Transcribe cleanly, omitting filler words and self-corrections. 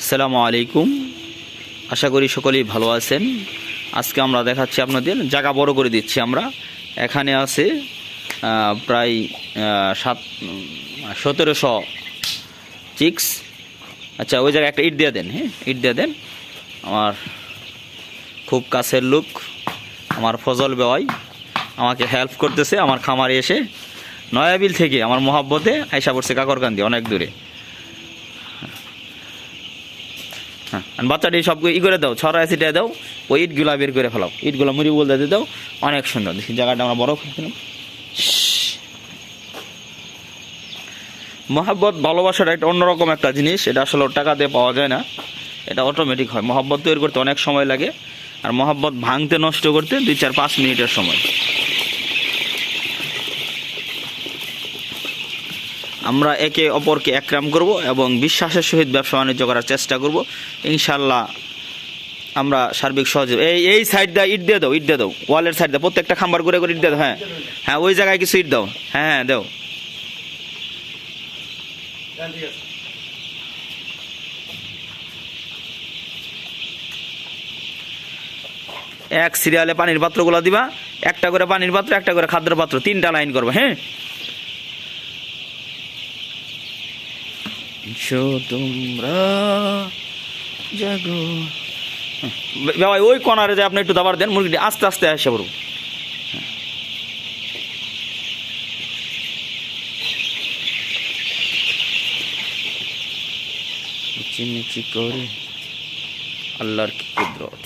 আসসালামু আলাইকুম। আশা করি সকলেই ভালো আছেন। আজকে আমরা দেখাচ্ছি আপনাদের জায়গা বড় করে দিচ্ছি আমরা। এখানে আছে প্রায় 1700 চিক্স। আচ্ছা, ওই জায়গায় একটা ইট দিয়ে দেন। হ্যাঁ, ইট দিয়ে দেন। আমার খুব কাছের লোক আমার ফজল ভাই আমাকে হেল্প করতেছে। আমার খামারে এসে নয়াবিল থেকে আমার মহাব্বতে আয়সা পড়ছে কাকরকান্দি, অনেক দূরে। হ্যাঁ, বাচ্চাটি সব করে দাও, ছড়া ছিটাই দাও, ওই ইটগুলা বের করে ফেলাও, ইটগুলো মুড়ি বলতে দিয়ে দাও। অনেক সুন্দর দেখি জায়গাটা আমরা বড় করেছিলাম। মহাব্বত ভালোবাসাটা একটা অন্যরকম একটা জিনিস। এটা আসলে টাকা দিয়ে পাওয়া যায় না, এটা অটোমেটিক হয়। মহাব্বত তৈরি করতে অনেক সময় লাগে, আর মহাব্বত ভাঙতে নষ্ট করতে 2-4-5 মিনিটের সময়। আমরা একে অপরকে একরাম করব এবং বিশ্বাসের সহিত ব্যবসা বাণিজ্য করার চেষ্টা করব ইনশাল্লাহ। আমরা সার্বিক সহযোগ এই সাইড দিয়ে ইট দিয়ে দাও, ইট দিয়ে দাও, ওয়ালের সাইড দাও, প্রত্যেকটা খাম্বার করে ইট দিয়ে দাও। হ্যাঁ হ্যাঁ, ওই জায়গায় কিছু ইট দাও। হ্যাঁ হ্যাঁ দাও। এক সিরিয়ালে পানির পাত্রগুলো দিবা, একটা করে পানির পাত্র, একটা করে খাদ্যের পাত্র, 3টা লাইন করবা। হ্যাঁ, তোমরা জাগো ভাই। ওই কর্নারে যে আপনি একটু দাবার দেন, মুরগিটি আস্তে আস্তে আসে পড়ব। মিচি মিচি করে আল্লাহর কি কুদরত।